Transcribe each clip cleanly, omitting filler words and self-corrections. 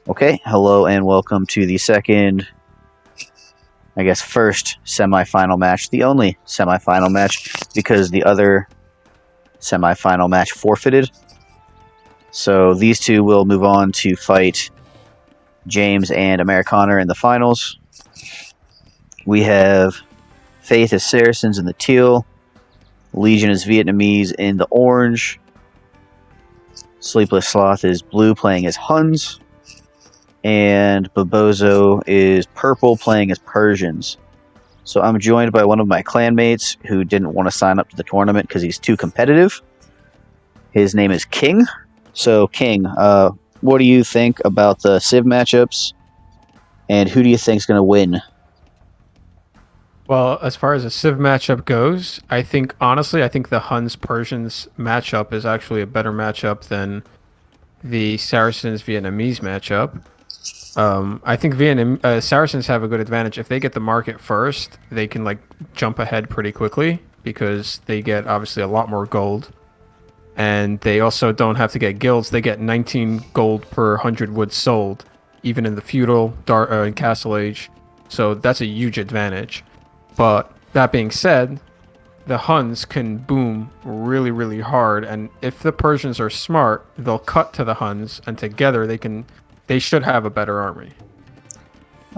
Okay, hello and welcome to the first semifinal match, the only semifinal match, because the other semifinal match forfeited. So these two will move on to fight James and Amerikaner in the finals. We have Faith as Saracens in the teal, Legion is Vietnamese in the orange, Sleepless Sloth is blue playing as Huns, and Bobozo is purple playing as Persians. So I'm joined by one of my clanmates who didn't want to sign up to the tournament because he's too competitive. His name is King. So King, what do you think about the Civ matchups, and who do you think is going to win? Well, as far as a Civ matchup goes, honestly, I think the Huns Persians matchup is actually a better matchup than the Saracens Vietnamese matchup. I think Saracens have a good advantage. If they get the market first, they can like jump ahead pretty quickly because they get obviously a lot more gold. And they also don't have to get guilds. They get 19 gold per 100 wood sold, even in the feudal, and castle age. So that's a huge advantage. But that being said, the Huns can boom really, really hard, and if the Persians are smart, they'll cut to the Huns, and together they should have a better army.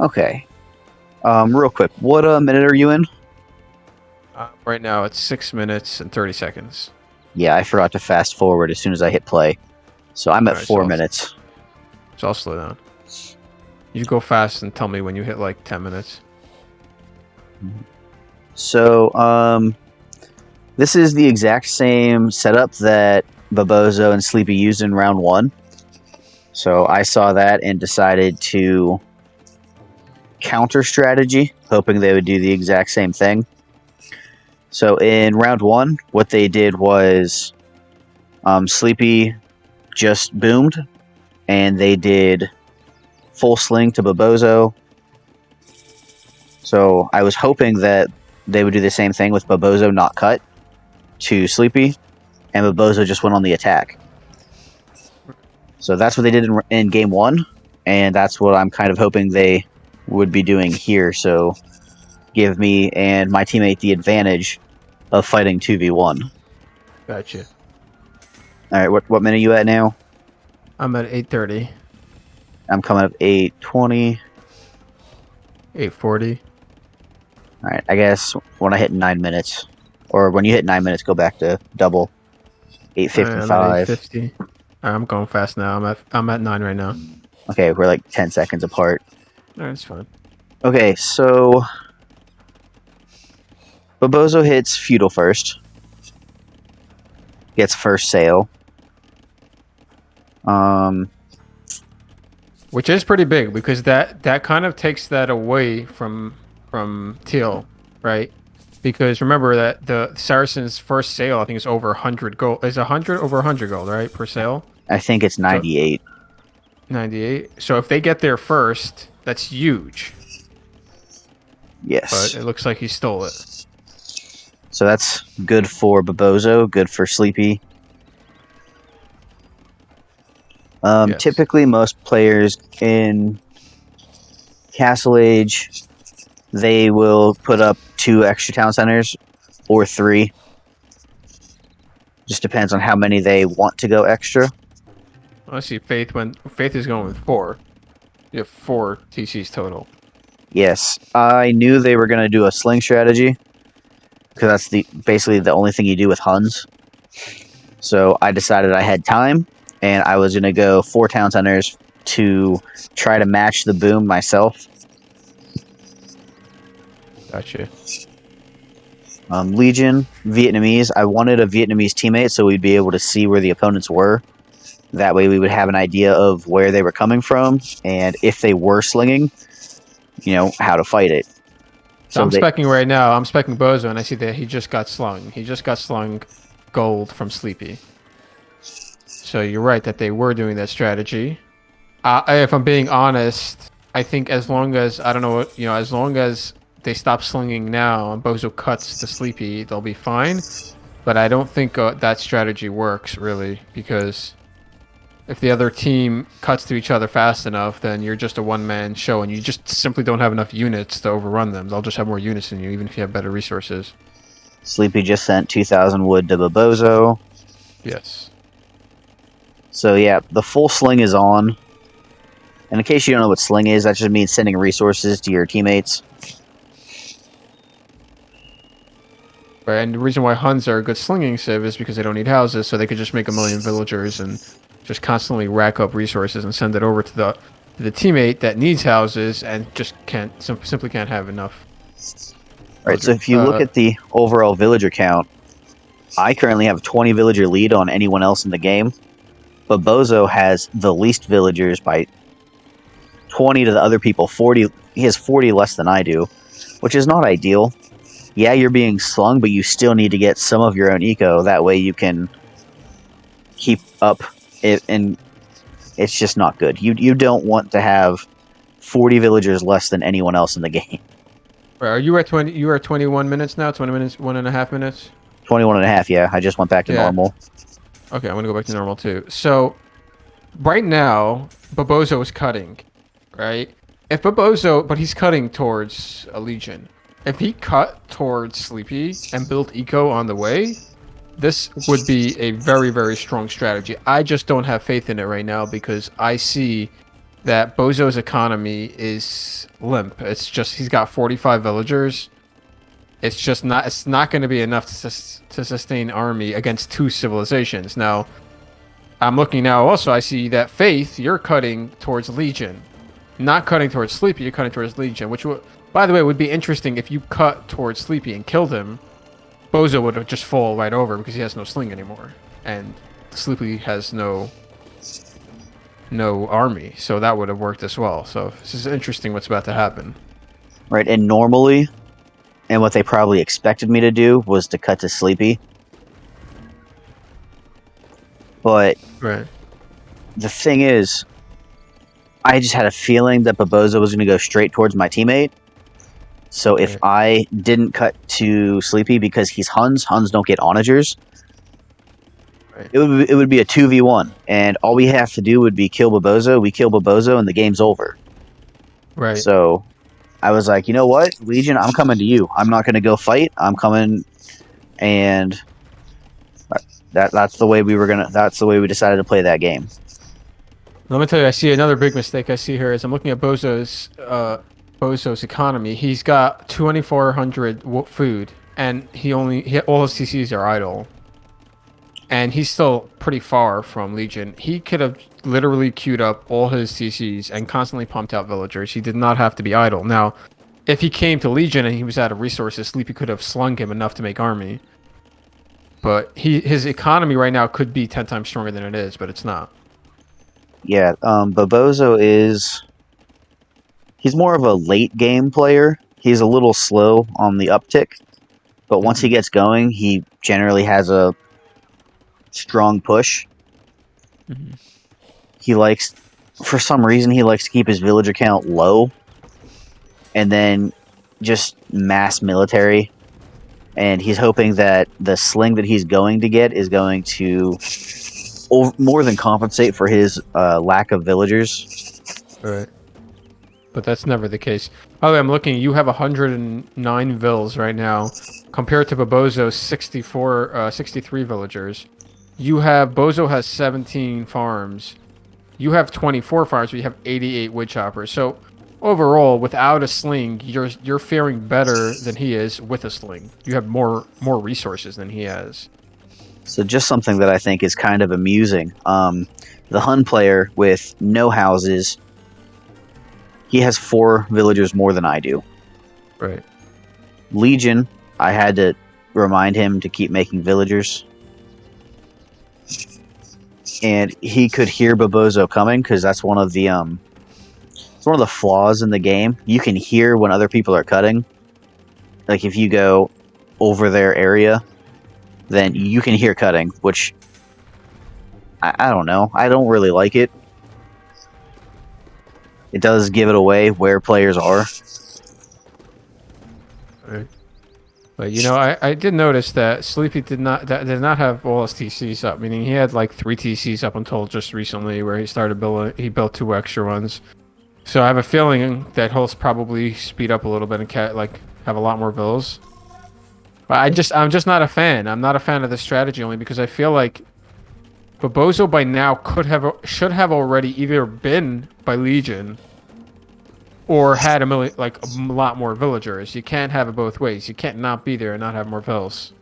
Okay. Real quick, what minute are you in? Right now, it's 6 minutes and 30 seconds. Yeah, I forgot to fast forward as soon as I hit play. So I'm at All right, 4 minutes. So I'll slow down. You go fast and tell me when you hit like 10 minutes. So, this is the exact same setup that Bobozo and Sleepy used in round one. So I saw that and decided to counter strategy, hoping they would do the exact same thing. So in round one, what they did was Sleepy just boomed, and they did full sling to Bobozo. So I was hoping that they would do the same thing with Bobozo not cut to Sleepy, and Bobozo just went on the attack. So that's what they did in game one, and that's what I'm kind of hoping they would be doing here. So give me and my teammate the advantage of fighting 2v1. Gotcha. All right, what minute are you at now? I'm at 8:30, I'm coming up 8:20. 8:40. All right, I guess when I hit 9 minutes, or when you hit 9 minutes, go back to double. I'm at 8:55. 8:50. I'm going fast now. I'm at 9 right now. Okay, we're like 10 seconds apart. All right, it's fine. Okay, so Bobozo hits feudal first. Gets first sale. Which is pretty big because that kind of takes that away from Teal, right? Because remember that the Saracens' first sale I think is over 100 gold. Is 100 over 100 gold, right, per sale? I think it's 98. 98. So if they get there first, that's huge. Yes. But it looks like he stole it. So that's good for Bobozo, good for Sleepy. Yes. Typically, most players in Castle Age, they will put up 2 extra town centers or 3. Just depends on how many they want to go extra. I see Faith is going with 4. You have 4 TCs total. Yes, I knew they were going to do a sling strategy because that's basically the only thing you do with Huns. So I decided I had time, and I was going to go 4 town centers to try to match the boom myself. Gotcha. Legion, Vietnamese. I wanted a Vietnamese teammate so we'd be able to see where the opponents were. That way we would have an idea of where they were coming from, and if they were slinging, how to fight it. So I'm specking right now. I'm specking Bozo, and I see that he just got slung. He just got slung gold from Sleepy. So you're right that they were doing that strategy. If I'm being honest, I think as long as as long as they stop slinging now and Bozo cuts to Sleepy, they'll be fine. But I don't think that strategy works really because if the other team cuts to each other fast enough, then you're just a one-man show, and you just simply don't have enough units to overrun them. They'll just have more units than you, even if you have better resources. Sleepy just sent 2,000 wood to Bobozo. Yes. So yeah, the full sling is on. And in case you don't know what sling is, that just means sending resources to your teammates. Right, and the reason why Huns are a good slinging civ is because they don't need houses, so they could just make a million villagers and just constantly rack up resources and send it over to the teammate that needs houses and just simply can't have enough. Right, so if you look at the overall villager count, I currently have a 20 villager lead on anyone else in the game. But Bozo has the least villagers by 20 to the other people. 40. He has 40 less than I do, which is not ideal. Yeah, you're being slung, but you still need to get some of your own eco. That way you can keep up it, and it's just not good. You don't want to have 40 villagers less than anyone else in the game. Are you at 20? You are at 21 minutes now. 20 minutes, 1.5 minutes. 21 and a half. Yeah, I just went back to normal. Okay, I'm gonna go back to normal too. So, right now, Bobozo is cutting, right? If Bobozo, but he's cutting towards a Legion. If he cut towards Sleepy and built eco on the way, this would be a very, very strong strategy. I just don't have faith in it right now because I see that Bozo's economy is limp. It's just he's got 45 villagers. It's just not. It's not going to be enough to sustain army against two civilizations. Now, I'm looking now. Also, I see that Faith, you're cutting towards Legion, not cutting towards Sleepy. You're cutting towards Legion, which, by the way, would be interesting if you cut towards Sleepy and killed him. Bozo would just fall right over because he has no sling anymore, and Sleepy has no army, so that would have worked as well. So this is interesting what's about to happen. Right, and normally, and what they probably expected me to do was to cut to Sleepy. But right. The thing is, I just had a feeling that Bobozo was going to go straight towards my teammate. So if I didn't cut to Sleepy because he's Huns don't get onagers. Right. It would be a 2v1, and all we have to do would be kill Bobozo. We kill Bobozo, and the game's over. Right. So I was like, you know what, Legion, I'm coming to you. I'm not going to go fight. I'm coming, and that's the way we were gonna. That's the way we decided to play that game. Let me tell you, I see another big mistake I see here is I'm looking at Bozo's economy. He's got 2,400 food, and all his CCs are idle. And he's still pretty far from Legion. He could have literally queued up all his CCs and constantly pumped out villagers. He did not have to be idle. Now, if he came to Legion and he was out of resources, Sleepy could have slung him enough to make army. But his economy right now could be 10 times stronger than it is, but it's not. Yeah, Bobozo he's more of a late game player. He's a little slow on the uptick, but once he gets going, he generally has a strong push. Mm-hmm. For some reason, he likes to keep his villager count low, and then just mass military. And he's hoping that the sling that he's going to get is going to more than compensate for his lack of villagers. Right. But that's never the case. By the way, I'm looking. You have 109 vills right now, compared to Bobozo's 63 villagers. Bozo has 17 farms. You have 24 farms, but you have 88 wood choppers. So overall, without a sling, you're faring better than he is with a sling. You have more resources than he has. So just something that I think is kind of amusing. The Hun player with no houses, he has 4 villagers more than I do. Right. Legion, I had to remind him to keep making villagers. And he could hear Bobozo coming because that's one of the flaws in the game. You can hear when other people are cutting. Like if you go over their area, then you can hear cutting, which I don't know. I don't really like it. It does give it away where players are. Right. But I did notice that Sleepy did not have all his TCs up. Meaning he had like 3 TCs up until just recently, where he built 2 extra ones. So I have a feeling that he'll probably speed up a little bit and have a lot more vills. But I'm just not a fan. I'm not a fan of the strategy only because I feel like Bobozo by now should have already either been by Legion or had a lot more villagers. You can't have it both ways. You can't not be there and not have more vills.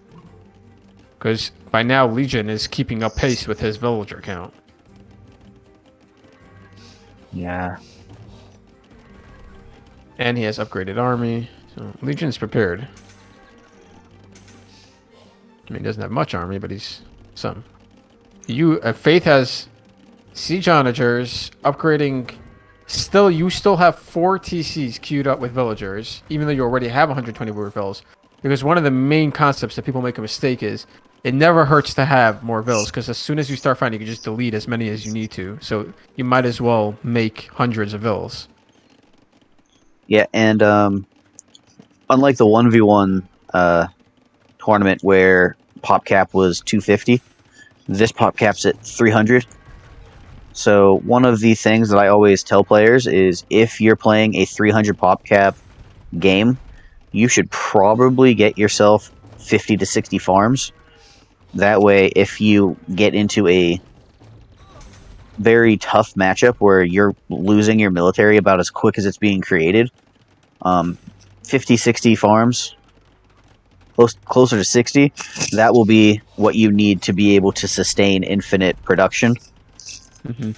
Because by now Legion is keeping up pace with his villager count. Yeah. And he has upgraded army. So Legion's prepared. I mean, he doesn't have much army, but he's some. Faith has siege onagers upgrading. You still have 4 TCs queued up with villagers, even though you already have 120 vills. Because one of the main concepts that people make a mistake is it never hurts to have more vills, because as soon as you start fighting, you can just delete as many as you need to. So you might as well make hundreds of vills. Yeah, and unlike the 1v1 tournament where pop cap was 250, this pop cap's at 300. So one of the things that I always tell players is if you're playing a 300 pop cap game, you should probably get yourself 50 to 60 farms. That way, if you get into a very tough matchup where you're losing your military about as quick as it's being created, 50, 60 farms, closer to 60, that will be what you need to be able to sustain infinite production. Mm-hmm.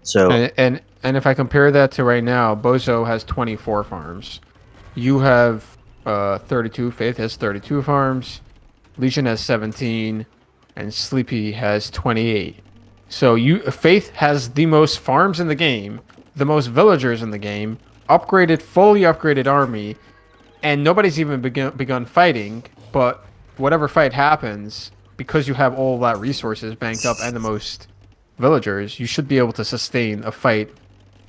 So and if I compare that to right now, Bozo has 24 farms. You have 32. Faith has 32 farms. Legion has 17, and Sleepy has 28. So Faith has the most farms in the game, the most villagers in the game, fully upgraded army, and nobody's even begun fighting. But whatever fight happens, because you have all that resources banked up and the most villagers, you should be able to sustain a fight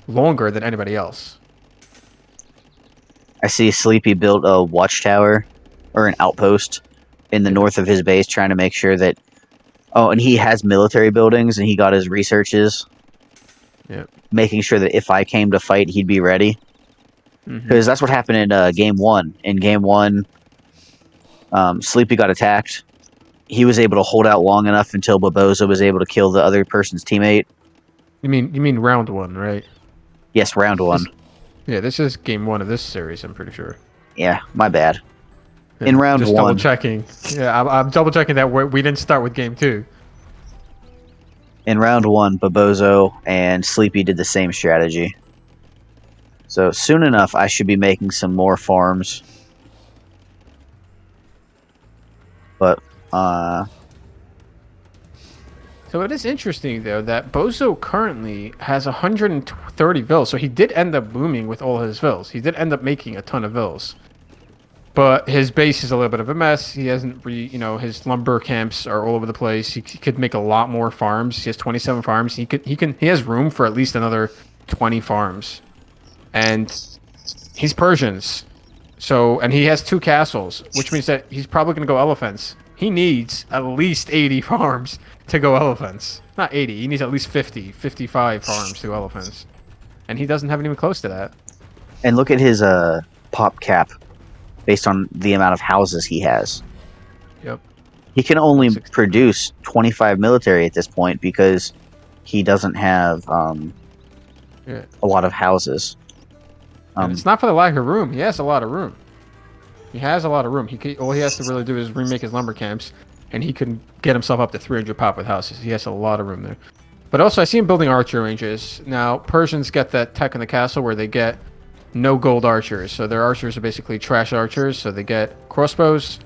longer than anybody else. I see Sleepy built a watchtower or an outpost in the north of his base, trying to make sure that. Oh, and he has military buildings, and he got his researches. Yeah, making sure that if I came to fight, he'd be ready. Because that's what happened in game one. In game one, Sleepy got attacked. He was able to hold out long enough until Bobozo was able to kill the other person's teammate. You mean round 1, right? Yes, round 1. This is game 1 of this series, I'm pretty sure. Yeah, my bad. In round just 1. Double checking. Yeah, I'm double checking that we didn't start with game 2. In round 1, Bobozo and Sleepy did the same strategy. So soon enough, I should be making some more farms. But, So it is interesting, though, that Bozo currently has 130 vills. So he did end up booming with all his vills. He did end up making a ton of vills. But his base is a little bit of a mess. He hasn't his lumber camps are all over the place. He could make a lot more farms. He has 27 farms. He has room for at least another 20 farms. And he's Persians. And he has 2 castles, which means that he's probably going to go elephants. He needs at least 80 farms to go elephants. Not 80. He needs at least 50, 55 farms to go elephants. And he doesn't have anything close to that. And look at his pop cap based on the amount of houses he has. Yep. He can only produce 25 military at this point because he doesn't have a lot of houses. And it's not for the lack of room. He has a lot of room. He has a lot of room. All he has to really do is remake his lumber camps, and he can get himself up to 300 pop with houses. He has a lot of room there. But also, I see him building archer ranges. Now, Persians get that tech in the castle where they get no gold archers. So their archers are basically trash archers. So they get crossbows,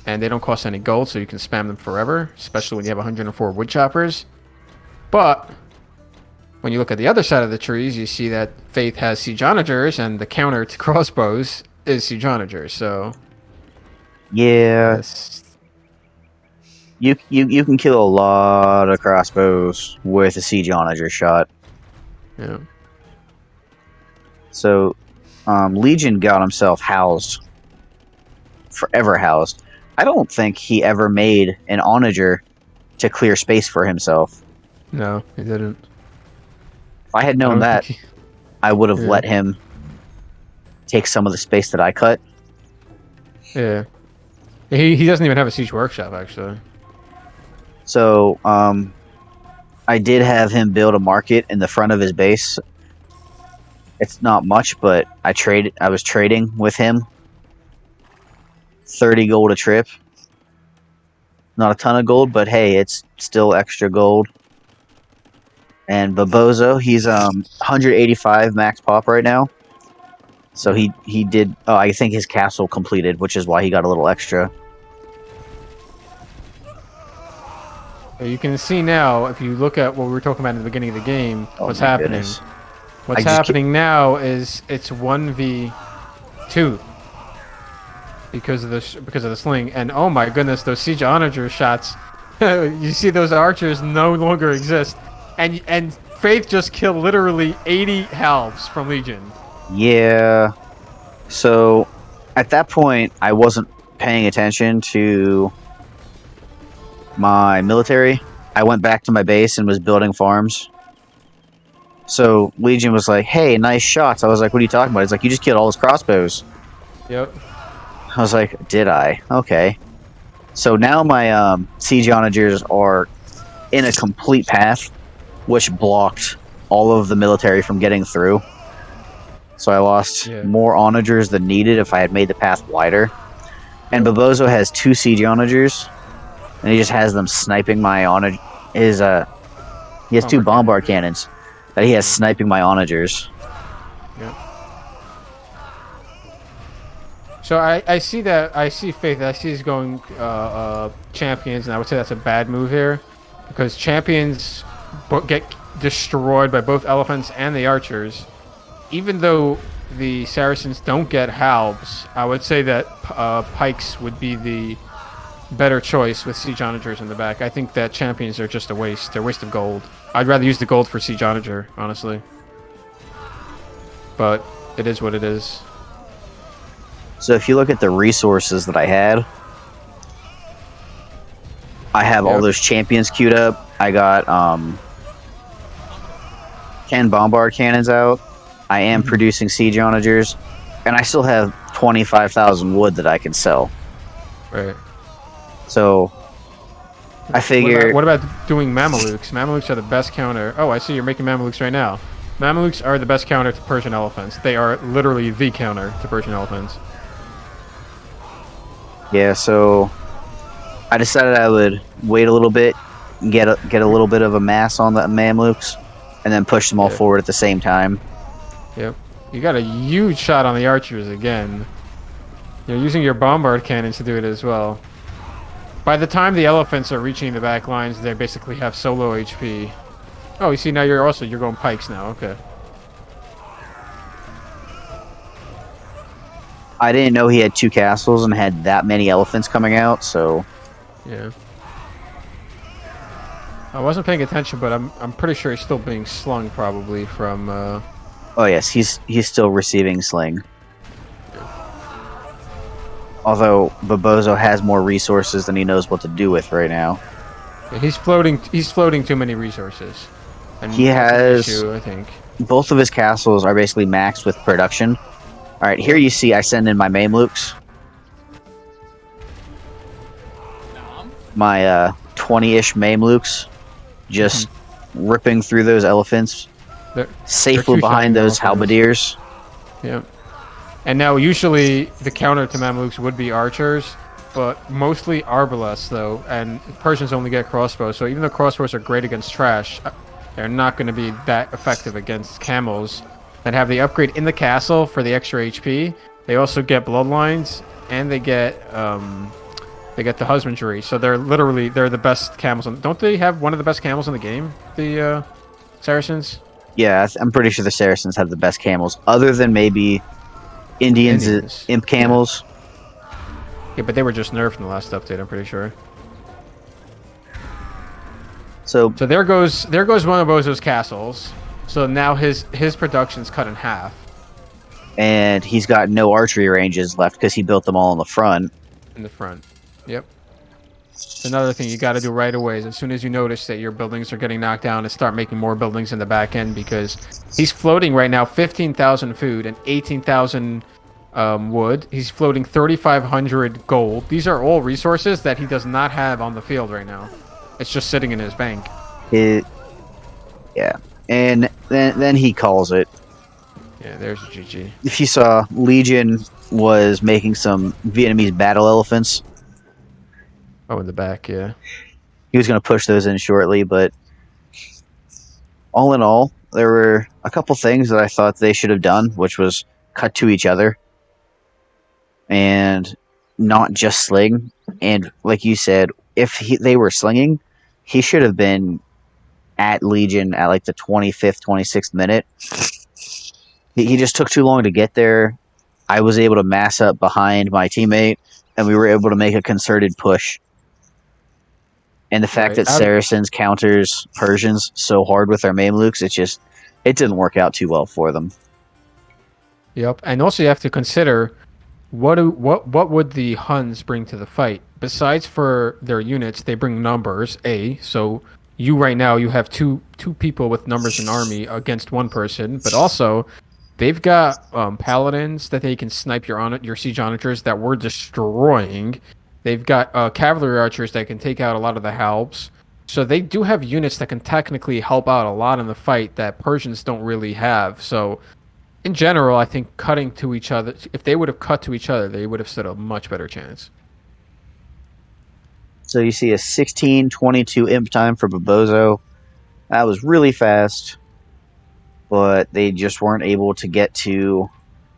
and they don't cost any gold, so you can spam them forever, especially when you have 104 wood choppers. But when you look at the other side of the trees, you see that Faith has siege onagers, and the counter to crossbows is siege onagers. So yeah, you can kill a lot of crossbows with a siege onager shot. Yeah. So Legion got himself housed, forever housed. I don't think he ever made an onager to clear space for himself. No, he didn't. If I had I known don't think that, he. I would have Yeah. let him take some of the space that I cut. Yeah. He doesn't even have a siege workshop actually. So, I did have him build a market in the front of his base. It's not much, but I was trading with him. 30 gold a trip. Not a ton of gold, but hey, it's still extra gold. And Babozo, he's 185 max pop right now. So he did. Oh, I think his castle completed, which is why he got a little extra. You can see now, if you look at what we were talking about in the beginning of the game, Oh what's my happening. goodness! What's happening now is it's 1v2 because of the sling. And oh my goodness, those siege onager shots. You see those archers no longer exist. And Faith just killed literally 80 halves from Legion. Yeah. So at that point, I wasn't paying attention to my military. I went back to my base and was building farms. So Legion was like, "Hey, nice shots." I was like, "What are you talking about?" He's like, "You just killed all his crossbows." Yep. I was like, "Did I? Okay." So now my siege onagers are in a complete path, which blocked all of the military from getting through. So I lost Yeah. more onagers than needed if I had made the path wider. And Yep. Babozo has 2 siege onagers, and he just has them sniping my onager. He has 2 bombard cannons that he has sniping my onagers. Yep. So I see that I see Faith. I see he's going champions, and I would say that's a bad move here, because champions get destroyed by both elephants and the archers. Even though the Saracens don't get halbs, I would say that pikes would be the better choice with siege onagers in the back. I think that champions are just a waste. They're a waste of gold. I'd rather use the gold for siege onager, honestly. But it is what it is. So if you look at the resources that I had, I have all those champions queued up. I got 10 bombard cannons out. I am producing siege onagers, and I still have 25,000 wood that I can sell. Right. So I figure. What about doing Mamelukes? Mamelukes are the best counter. Oh, I see you're making Mamelukes right now. Mamelukes are the best counter to Persian elephants. They are literally the counter to Persian elephants. Yeah, so I decided I would wait a little bit, get a little bit of a mass on the Mamluks, and then push them all forward at the same time. Yep. You got a huge shot on the archers again. You're using your bombard cannons to do it as well. By the time the elephants are reaching the back lines, they basically have solo HP. Oh, you see now you're going pikes now. Okay. I didn't know he had 2 castles and had that many elephants coming out, so yeah. I wasn't paying attention, but I'm pretty sure he's still being slung probably from. Oh yes, he's still receiving sling. Although Babozo has more resources than he knows what to do with right now. Yeah, he's floating. He's floating too many resources. And he has. Issue, I think. Both of his castles are basically maxed with production. All right, here you see I send in my Mamluks. My 20-ish Mamluks, just ripping through those elephants, safely behind those halberdiers. Yeah. And now usually the counter to Mamluks would be archers, but mostly arbalests though, and Persians only get crossbows. So even though crossbows are great against trash, they're not going to be that effective against camels. And have the upgrade in the castle for the extra HP. They also get bloodlines, and they get the husbandry. So they're the best camels. Don't they have one of the best camels in the game? The Saracens. Yeah, I'm pretty sure the Saracens have the best camels, other than maybe Indians. Imp camels. Yeah, but they were just nerfed in the last update. I'm pretty sure. So there goes one of Bozo's castles. So now his production's cut in half. and he's got no archery ranges left because he built them all in the front. in the front. Yep. It's another thing you got to do right away is as soon as you notice that your buildings are getting knocked down, is start making more buildings in the back end because he's floating right now 15,000 food and 18,000 wood. He's floating 3,500 gold. These are all resources that he does not have on the field right now. It's just sitting in his bank. Yeah, and then he calls it. Yeah, there's GG. If you saw, Legion was making some Vietnamese battle elephants. Oh, in the back, yeah. He was going to push those in shortly, but all in all, there were a couple things that I thought they should have done, which was cut to each other and not just sling. And like you said, if they were slinging, he should have been at Legion at like the 25th, 26th minute. He just took too long to get there. I was able to mass up behind my teammate, and we were able to make a concerted push. And the fact that Saracens counters Persians so hard with their Mamluks, it didn't work out too well for them. Yep, and also you have to consider what would the Huns bring to the fight besides for their units? They bring numbers. So you right now you have two people with numbers in army against one person, but also they've got paladins that they can snipe your siege onagers that we're destroying. They've got cavalry archers that can take out a lot of the halbs. So they do have units that can technically help out a lot in the fight that Persians don't really have. So in general, I think cutting to each other, if they would have cut to each other, they would have stood a much better chance. So you see a 16:22 imp time for Bobozo. That was really fast, but they just weren't able to get to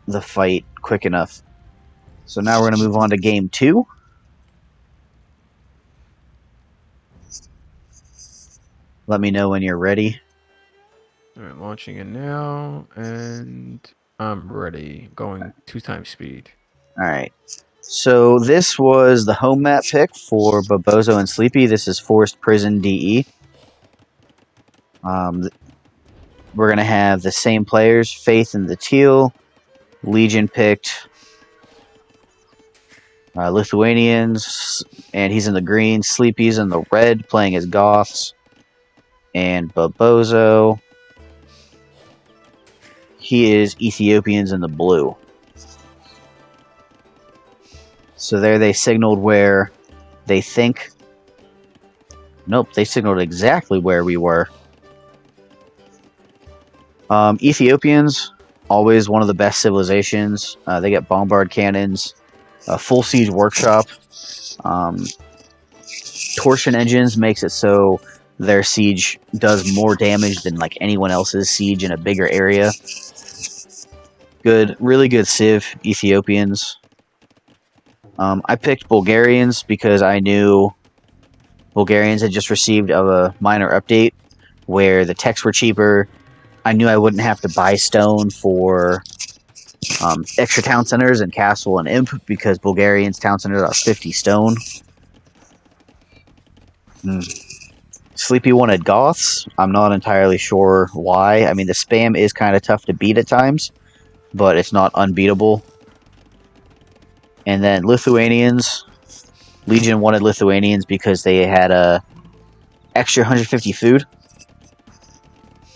the fight quick enough. So now we're going to move on to game 2. Let me know when you're ready. All right, launching it now, and I'm ready. Going 2x speed. All right. So this was the home map pick for Bobozo and Sleepy. This is Forest Prison DE. We're going to have the same players, Faith in the teal, Legion picked Lithuanians, and he's in the green. Sleepy's in the red, playing as Goths. And Bobozo, he is Ethiopians in the blue. So there they signaled where they think. Nope, they signaled exactly where we were. Ethiopians, always one of the best civilizations. They get bombard cannons, full siege workshop. Torsion engines makes it so their siege does more damage than like anyone else's siege in a bigger area. Good, really good civ Ethiopians. I picked Bulgarians because I knew Bulgarians had just received a minor update where the techs were cheaper. I knew I wouldn't have to buy stone for extra town centers and castle and imp because Bulgarians town centers are 50 stone. Sleepy wanted Goths. I'm not entirely sure why. I mean, the spam is kind of tough to beat at times, but it's not unbeatable. And then Lithuanians. Legion wanted Lithuanians because they had a extra 150 food.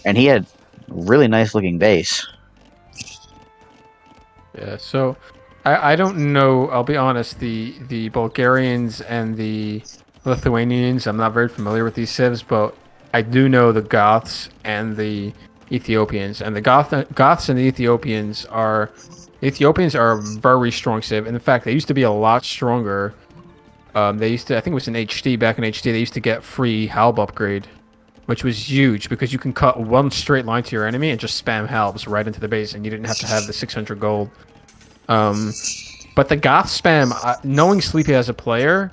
And he had a really nice looking base. Yeah, so I don't know, I'll be honest, the Bulgarians and the Lithuanians, I'm not very familiar with these civs, but I do know the Goths and the Ethiopians. And the Goths and the Ethiopians are a very strong civ. And in fact, they used to be a lot stronger. They used to, I think it was in HD, back in HD, they used to get free halb upgrade, which was huge because you can cut one straight line to your enemy and just spam halbs right into the base, and you didn't have to have the 600 gold. But the Goth spam, knowing Sleepy as a player,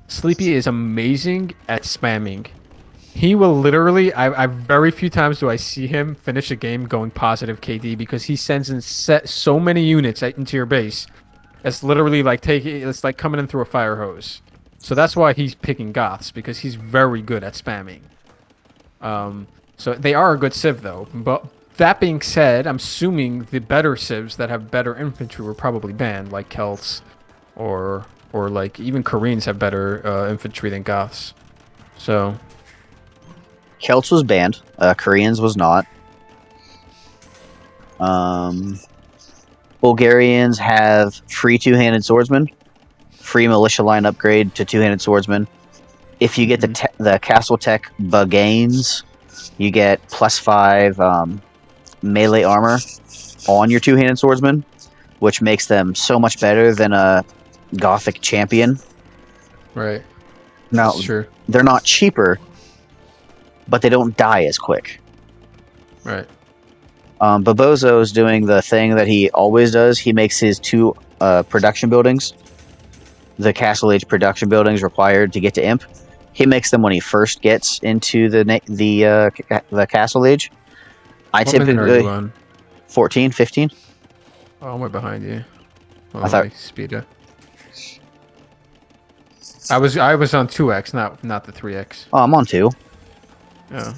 Sleepy is amazing at spamming. He will literally, I very few times do I see him finish a game going positive KD because he sends in so many units into your base. It's literally like it's like coming in through a fire hose. So that's why he's picking Goths, because he's very good at spamming. So they are a good civ though, but that being said, I'm assuming the better civs that have better infantry were probably banned, like Celts, or like even Koreans have better infantry than Goths. So Celts was banned. Koreans was not. Um, Bulgarians have free two-handed swordsman, free militia line upgrade to two-handed swordsman. If you get the castle tech Baganes, you get +5 melee armor on your two-handed swordsman, which makes them so much better than a Gothic champion. right, Now, that's true. they're not cheaper, but they don't die as quick. Right. Bobozo is doing the thing that he always does. He makes his two production buildings, the Castle Age production buildings required to get to Imp. He makes them when he first gets into the Castle Age. I What minute are you typically on? 14, 15. Oh, I'm way behind you. I thought Speed up. I was on 2x, not the 3x. oh, I'm on 2. Yeah.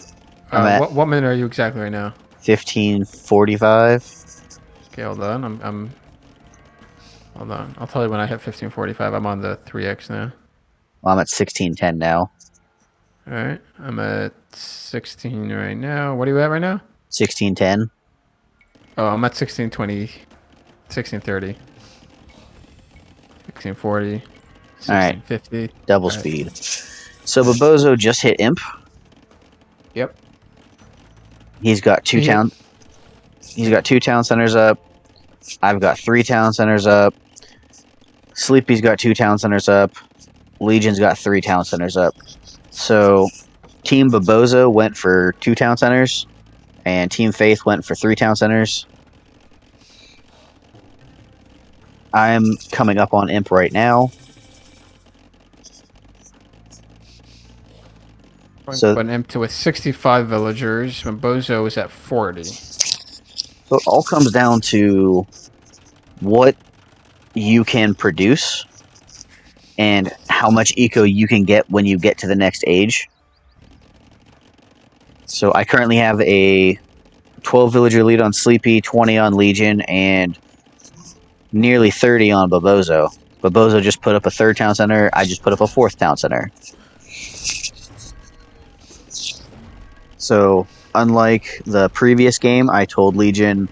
I'm at What minute are you exactly right now? 15:45. Okay, hold on. Hold on. I'll tell you when I hit 15:45. I'm on the 3x now. Well, I'm at 16:10 now. All right. I'm at 16 right now. What are you at right now? 16:10. Oh, I'm at 16:20, 16:30, 16:40, All right, 16:50. double All right. speed. So Bobozo just hit Imp. Yep. He's got two He- town. He's got 2 town centers up. I've got 3 town centers up. Sleepy's got 2 town centers up. Legion's got 3 town centers up. So Team Bobozo went for 2 town centers, and Team Faith went for 3 town centers. I'm coming up on Imp right now. So Went into with 65 villagers when Bozo is at 40. So it all comes down to what you can produce and how much eco you can get when you get to the next age. So I currently have a 12 villager lead on Sleepy, 20 on Legion, and nearly 30 on Bobozo. Bobozo just put up a 3rd town center. I just put up a 4th town center. So unlike the previous game, I told Legion,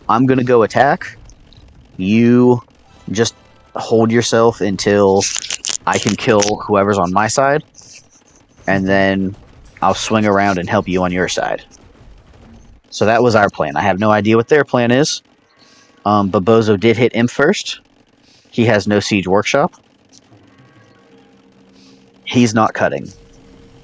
I'm going to go attack. You just hold yourself until I can kill whoever's on my side, and then I'll swing around and help you on your side. So that was our plan. I have no idea what their plan is. Bobozo did hit Imp first. He has no siege workshop. He's not cutting.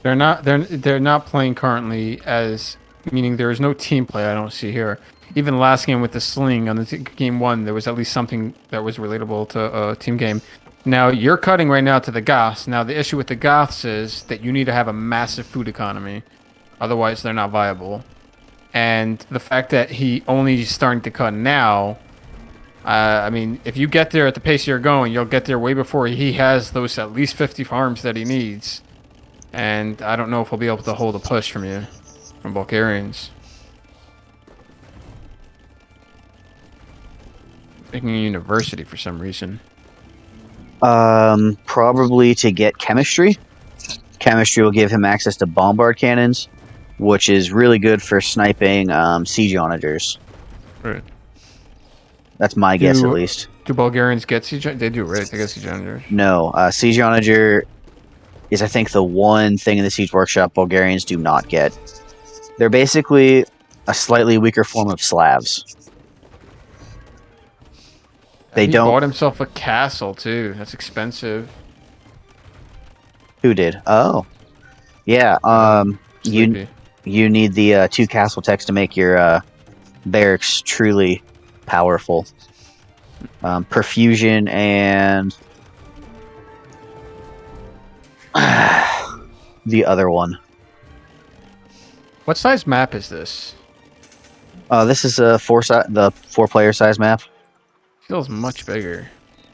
They're not playing currently, as meaning there is no team play. I don't see here. Even last game with the sling on the game 1, there was at least something that was relatable to a team game. Now you're cutting right now to the Goths. Now the issue with the Goths is that you need to have a massive food economy, otherwise they're not viable. And the fact that he only starting to cut now, I mean, if you get there at the pace you're going, you'll get there way before he has those at least 50 farms that he needs. And I don't know if he'll be able to hold a push from you, from Bulgarians. Making a university for some reason. Probably to get chemistry. Chemistry will give him access to bombard cannons, which is really good for sniping siege onagers. Right. That's my guess, at least. Do Bulgarians get siege? They do, right? They get siege onagers. No, siege onager is, I think, the one thing in the siege workshop Bulgarians do not get. They're basically a slightly weaker form of Slavs. They He don't. bought himself a castle too. That's expensive. Who did? Oh, yeah. Sleepy. You need the 2 castle techs to make your barracks truly powerful. Perfusion and the other one. What size map is this? This is the 4-player size map. Feels much bigger.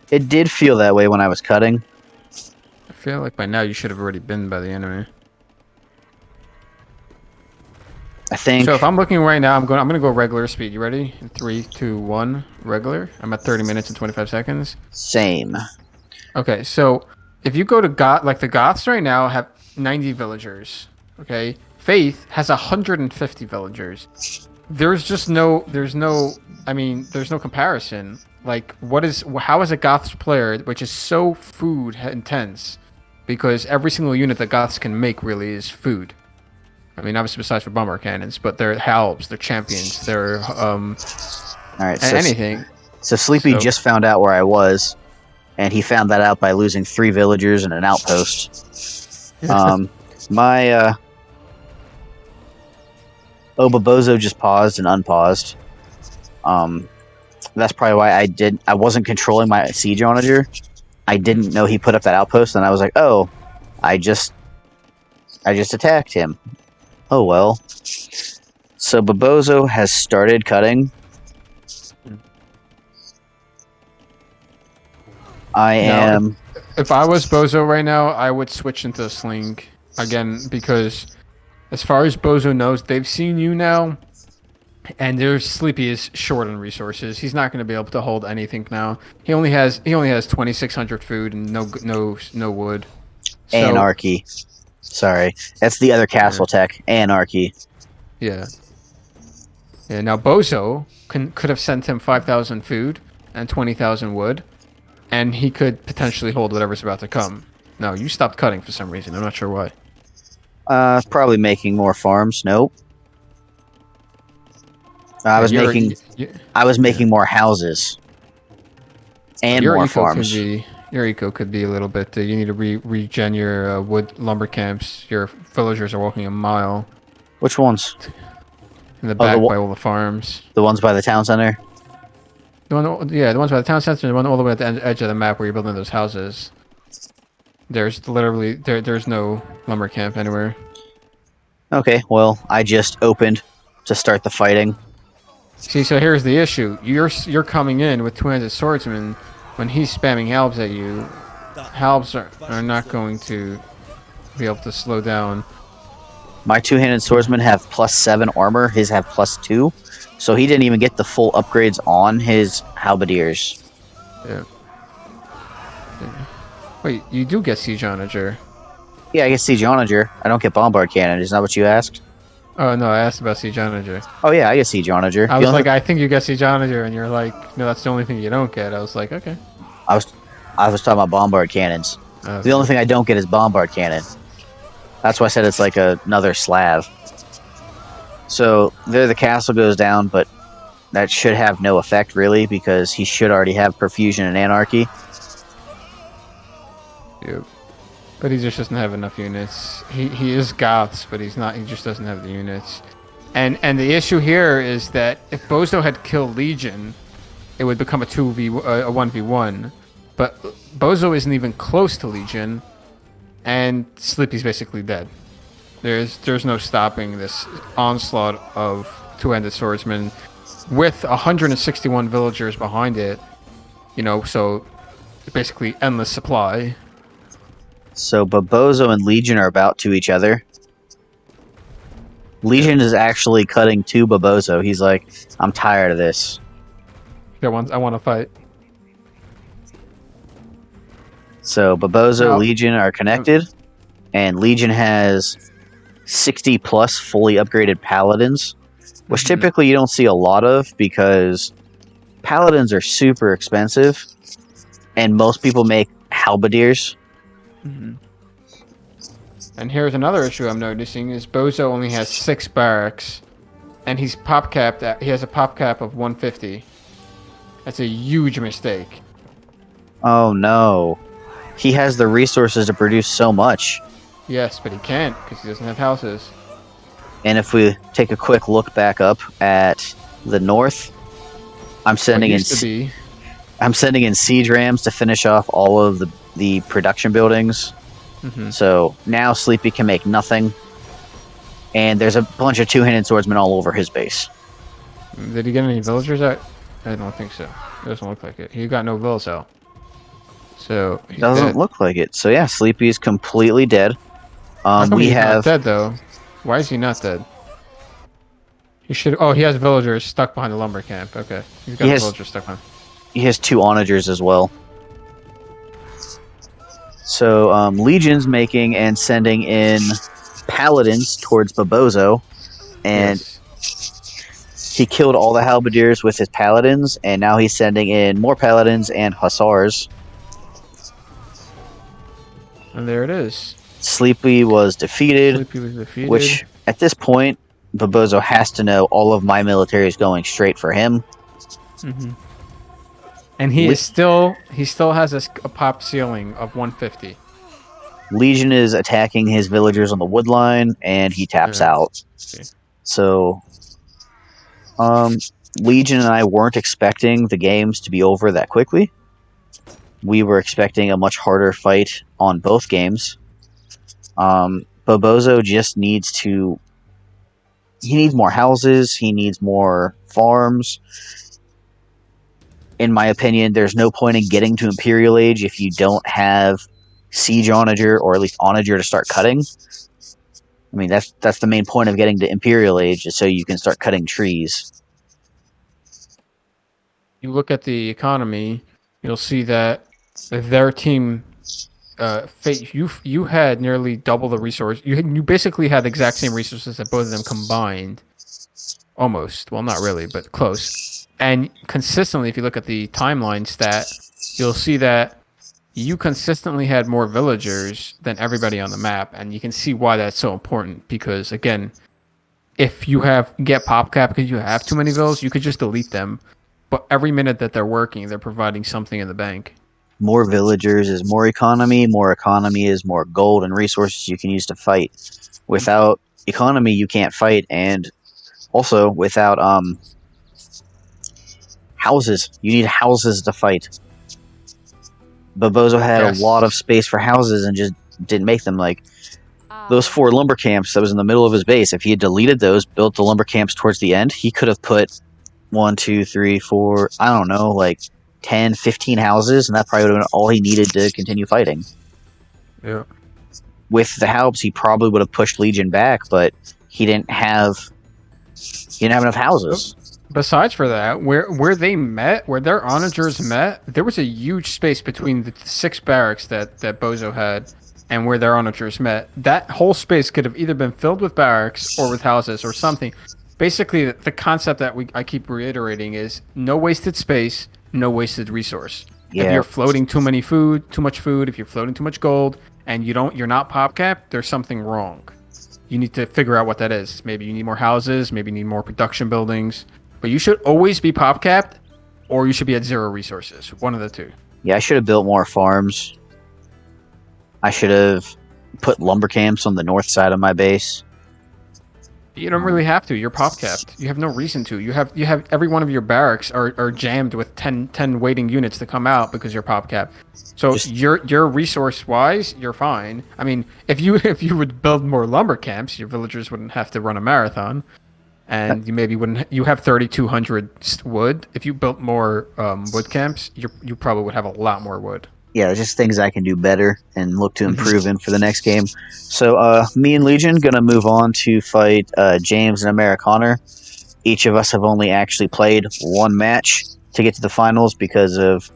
It did feel that way when I was cutting. I feel like by now you should have already been by the enemy. I think So if I'm looking right now, I'm gonna go regular speed. You ready? In 3, 2, 1, regular. I'm at 30 minutes and 25 seconds. same. Okay, so if you go to Goth, like the Goths right now have 90 villagers. Okay, Faith has 150 villagers. I mean, there's no comparison. Like, how is a Goths player, which is so food intense, because every single unit that Goths can make really is food. I mean, obviously besides for bomber cannons, but they're halbs, they're champions, they're All right, anything. so Sleepy So just found out where I was, and he found that out by losing 3 villagers and an outpost. My Obabozo just paused and unpaused. That's probably why I wasn't controlling my siege onager. I didn't know he put up that outpost, and I was like, oh, I just attacked him. Oh well. So Babozo has started cutting. I am. If I was Bozo right now, I would switch into a sling again because, as far as Bozo knows, they've seen you now, and their Sleepy is short on resources. He's not going to be able to hold anything now. He only has 2,600 food and no wood. So, Anarchy. Sorry, that's the other castle tech. Anarchy. yeah. Yeah. Now Bozo could have sent him 5,000 food and 20,000 wood, and he could potentially hold whatever's about to come. No, you stopped cutting for some reason. I'm not sure why. Probably making more farms. Nope. I was making more houses and your more eco farms. Your eco could be a little bit. You need to regen your wood lumber camps. Your villagers are walking a mile Which ones? in the back by all the farms. The ones by the town center? The ones by the town center, and the one all the way at the edge of the map where you're building those houses. There's literally there's no lumber camp anywhere. Okay, well, I just opened to start the fighting. See, so here's the issue. You're coming in with two-handed swordsman when he's spamming halbs at you. Halbs are not going to be able to slow down. My two-handed swordsmen have +7 armor. His have +2. So he didn't even get the full upgrades on his halberdiers. Yeah. Wait, you do get siege onager. Yeah, I get siege onager. I don't get bombard cannon. Is that what you asked? Oh no, I asked about siege onager. Oh yeah, I get siege onager. I was like, I think you get siege onager, and you're like, no, that's the only thing you don't get. I was like, okay. I was talking about bombard cannons. The only thing I don't get is bombard cannon. That's why I said it's like another slab. So there the castle goes down, but that should have no effect really because he should already have perfusion and anarchy. Yep. But he just doesn't have enough units. He is Goths, but he's not. He just doesn't have the units. And the issue here is that if Bozo had killed Legion, it would become a 1v1. But Bozo isn't even close to Legion, and Sleepy's basically dead. There's no stopping this onslaught of two-handed swordsmen with 161 villagers behind it. You know, so basically endless supply. So Babozo and Legion are about to each other. Legion is actually cutting to Babozo. He's like, I'm tired of this. I want to fight. So Babozo, Legion are connected, and Legion has 60 plus fully upgraded paladins, which typically you don't see a lot of because paladins are super expensive, and most people make halberdiers. And here's another issue I'm noticing is Bozo only has 6 barracks, and he's pop capped. He has a pop cap of 150. That's a huge mistake. Oh no, he has the resources to produce so much. Yes, but he can't because he doesn't have houses. And if we take a quick look back up at the north, I'm sending in siege rams to finish off all of the production buildings. So now Sleepy can make nothing, and there's a bunch of two-handed swordsmen all over his base. Did he get any villagers out? I don't think so. It doesn't look like it. He got no villas out. So he's doesn't dead. look like it. So yeah, Sleepy is completely dead. How come We he's have not dead though. Why is he not dead? He should. Oh, he has villagers stuck behind the lumber camp. Okay, he's He got a has villager stuck behind. he has 2 onagers as well. So Legion's making and sending in paladins towards Babozo, and Yes, he killed all the halberdiers with his paladins, and now he's sending in more paladins and hussars. and there it is. Sleepy was defeated, Sleepy was defeated. which at this point, Babozo has to know all of my military is going straight for him. Hmm. And he still has a pop ceiling of 150. Legion is attacking his villagers on the wood line, and he taps out. Okay. So, Legion and I weren't expecting the games to be over that quickly. We were expecting a much harder fight on both games. Bobozo just needs to. He needs more houses. He needs more farms. In my opinion, there's no point in getting to Imperial Age if you don't have Siege Onager or at least Onager to start cutting. I mean, that's the main point of getting to Imperial Age, is so you can start cutting trees. You look at the economy, you'll see that their team, you had nearly double the resource. You basically had the exact same resources that both of them combined, almost. Well, not really, but close. And consistently, if you look at the timeline stat, you'll see that you consistently had more villagers than everybody on the map, and you can see why that's so important. Because again, if you get pop cap because you have too many villas, you could just delete them. But every minute that they're working, they're providing something in the bank. More villagers is more economy. More economy is more gold and resources you can use to fight. Without economy, you can't fight, and also without houses, you need houses to fight. Babozo had Yes. a lot of space for houses and just didn't make them. Like those 4 lumber camps that was in the middle of his base, if he had deleted those, built the lumber camps towards the end, he could have put 1, 2, 3, 4, I don't know, like 10, 15 houses, and that probably would have been all he needed to continue fighting. Yeah. With the Halbs, he probably would have pushed Legion back, but he didn't have enough houses. Besides for that, where they met, where their onagers met, there was a huge space between the 6 barracks that Bozo had and where their onagers met. That whole space could have either been filled with barracks or with houses or something. Basically, the concept that I keep reiterating is no wasted space, no wasted resource. Yeah. If you're floating too much food, if you're floating too much gold, and you're not pop capped, there's something wrong. You need to figure out what that is. Maybe you need more houses, maybe you need more production buildings. But you should always be pop capped, or you should be at 0 resources. One of the two. Yeah, I should have built more farms. I should have put lumber camps on the north side of my base. You don't really have to. You're pop capped. You have no reason to. You have every one of your barracks are jammed with 10 waiting units to come out because you're pop capped. So you're resource wise, you're fine. I mean, if you would build more lumber camps, your villagers wouldn't have to run a marathon. And you maybe wouldn't. You have 3,200 wood. If you built more wood camps, you probably would have a lot more wood. Yeah, just things I can do better and look to improve in for the next game. So, me and Legion gonna move on to fight James and Der Amerikaner. Each of us have only actually played 1 match to get to the finals because of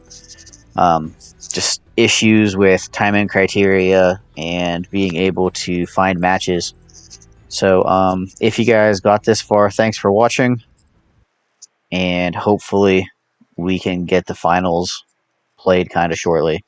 just issues with timing criteria and being able to find matches. So, if you guys got this far, thanks for watching, and hopefully we can get the finals played kind of shortly.